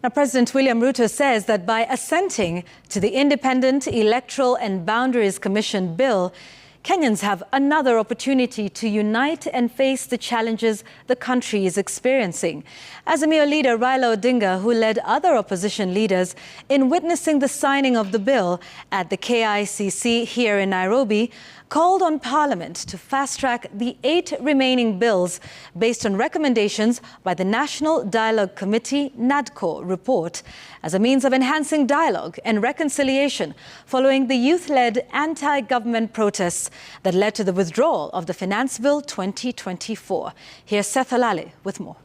Now, President William Ruto says that by assenting to the Independent Electoral and Boundaries Commission bill, Kenyans have another opportunity to unite and face the challenges the country is experiencing. Azimio leader Raila Odinga, who led other opposition leaders in witnessing the signing of the bill at the KICC here in Nairobi, called on Parliament to fast-track the 8 remaining bills based on recommendations by the National Dialogue Committee (NADCO) report as a means of enhancing dialogue and reconciliation following the youth-led anti-government protests that led to the withdrawal of the Finance Bill 2024. Here's Seth Alale with more.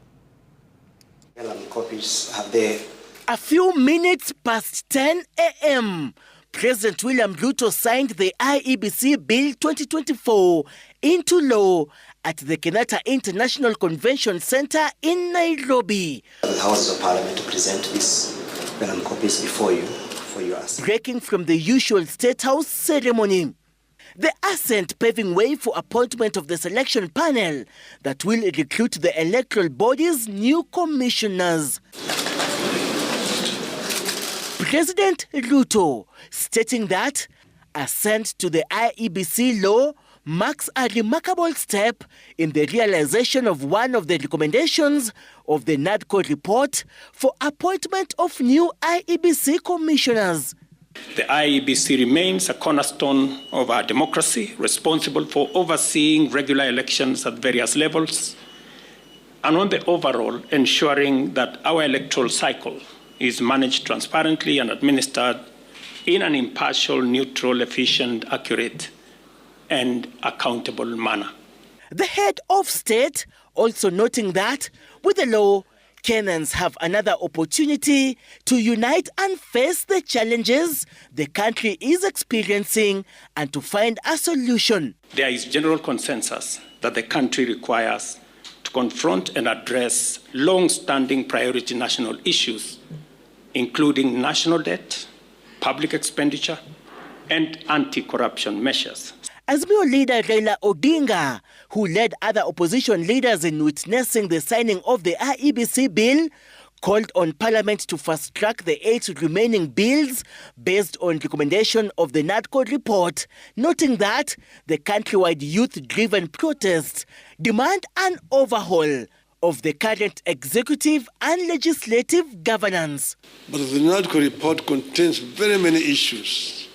A few minutes past 10 a.m., President William Ruto signed the IEBC Bill 2024 into law at the Kenyatta International Convention Center in Nairobi. The House of Parliament to present these copies before you for your assent. Breaking from the usual State House ceremony. The assent paving way for appointment of the selection panel that will recruit the electoral body's new commissioners. President Ruto stating that assent to the IEBC law marks a remarkable step in the realization of one of the recommendations of the NADCO report for appointment of new IEBC commissioners. The IEBC remains a cornerstone of our democracy, responsible for overseeing regular elections at various levels, and on the overall ensuring that our electoral cycle is managed transparently and administered in an impartial, neutral, efficient, accurate, and accountable manner. The head of state also noting that with the law, Kenyans have another opportunity to unite and face the challenges the country is experiencing and to find a solution. There is general consensus that the country requires to confront and address long-standing priority national issues, including national debt, public expenditure, and anti-corruption measures. Azimio leader Raila Odinga, who led other opposition leaders in witnessing the signing of the IEBC bill, called on Parliament to fast-track the 8 remaining bills based on recommendation of the NADCO report, noting that the countrywide youth-driven protests demand an overhaul of the current executive and legislative governance. But the NADCO report contains very many issues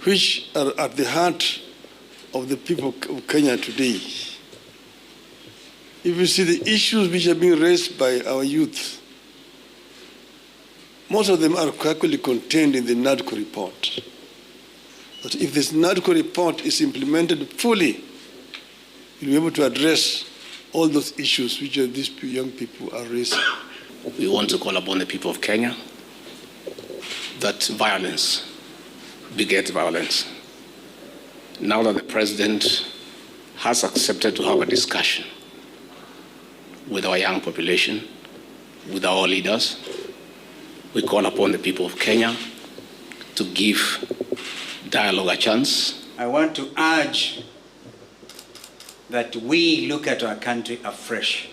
which are at the heart of the people of Kenya today. If you see the issues which are being raised by our youth, most of them are actually contained in the NADCO report. But if this NADCO report is implemented fully, you'll be able to address all those issues which these young people are raising. We want to call upon the people of Kenya that violence begets violence. Now that the president has accepted to have a discussion with our young population, with our leaders, we call upon the people of Kenya to give dialogue a chance. I want to urge that we look at our country afresh.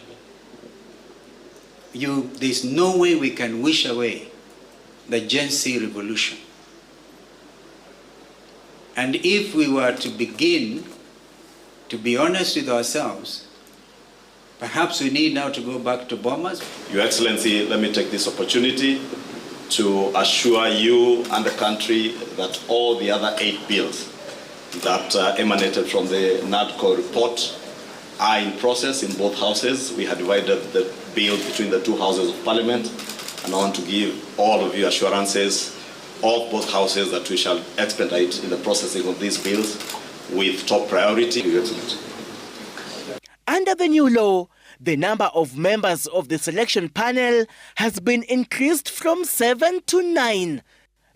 There's no way we can wish away the Gen Z revolution. And if we were to begin to be honest with ourselves, perhaps we need now to go back to bombers. Your Excellency, let me take this opportunity to assure you and the country that all the other 8 bills that emanated from the NADCO report are in process in both houses. We have divided the bill between the 2 houses of Parliament, and I want to give all of you assurances of both houses that we shall expedite in the processing of these bills with top priority. Under the new law, the number of members of the selection panel has been increased from 7 to 9.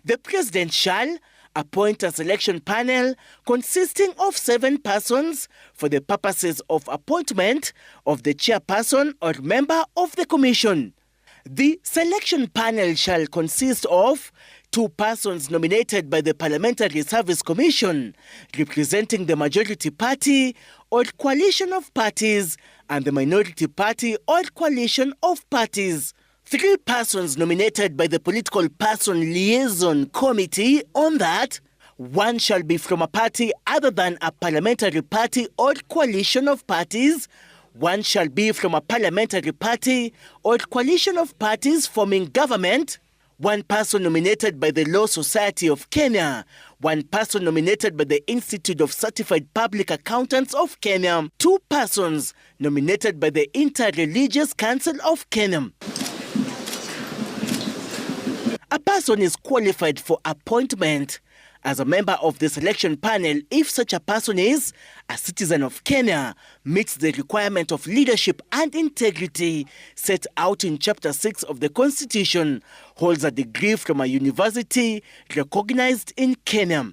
The president shall appoint a selection panel consisting of 7 persons for the purposes of appointment of the chairperson or member of the commission. The selection panel shall consist of 2 persons nominated by the Parliamentary Service Commission, representing the majority party or coalition of parties and the minority party or coalition of parties. 3 persons nominated by the Political Person Liaison Committee on that. 1 shall be from a party other than a parliamentary party or coalition of parties. 1 shall be from a parliamentary party or coalition of parties forming government. 1 person nominated by the Law Society of Kenya. 1 person nominated by the Institute of Certified Public Accountants of Kenya. 2 persons nominated by the Inter-Religious Council of Kenya. A person is qualified for appointment as a member of the selection panel if such a person is a citizen of Kenya, meets the requirement of leadership and integrity set out in Chapter 6 of the Constitution, holds a degree from a university recognized in Kenya.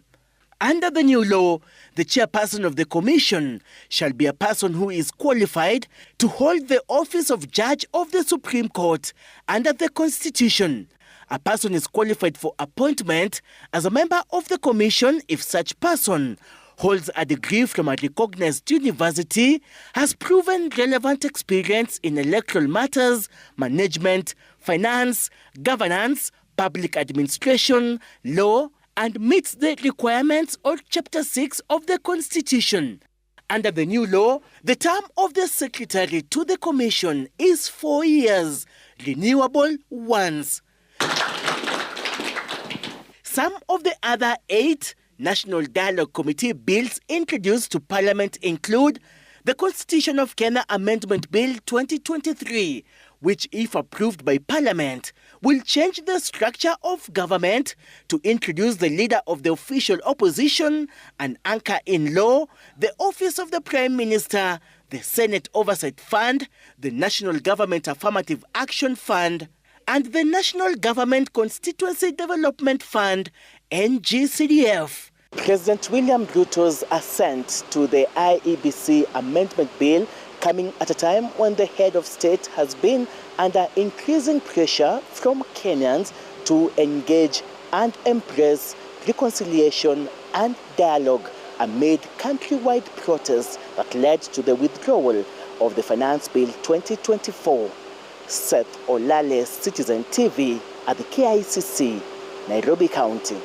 Under the new law, the chairperson of the commission shall be a person who is qualified to hold the office of Judge of the Supreme Court under the Constitution. A person is qualified for appointment as a member of the commission if such person holds a degree from a recognized university, has proven relevant experience in electoral matters, management, finance, governance, public administration, law, and meets the requirements of Chapter 6 of the Constitution. Under the new law, the term of the secretary to the commission is 4 years, renewable once. Some of the other 8 National Dialogue Committee bills introduced to Parliament include the Constitution of Kenya Amendment Bill 2023, which, if approved by Parliament, will change the structure of government to introduce the leader of the official opposition, an anchor in law, the office of the Prime Minister, the Senate Oversight Fund, the National Government Affirmative Action Fund, and the National Government Constituency Development Fund, NGCDF. President William Ruto's assent to the IEBC Amendment Bill coming at a time when the head of state has been under increasing pressure from Kenyans to engage and embrace reconciliation and dialogue amid countrywide protests that led to the withdrawal of the Finance Bill 2024. Seth Olale, Citizen TV at the KICC, Nairobi County.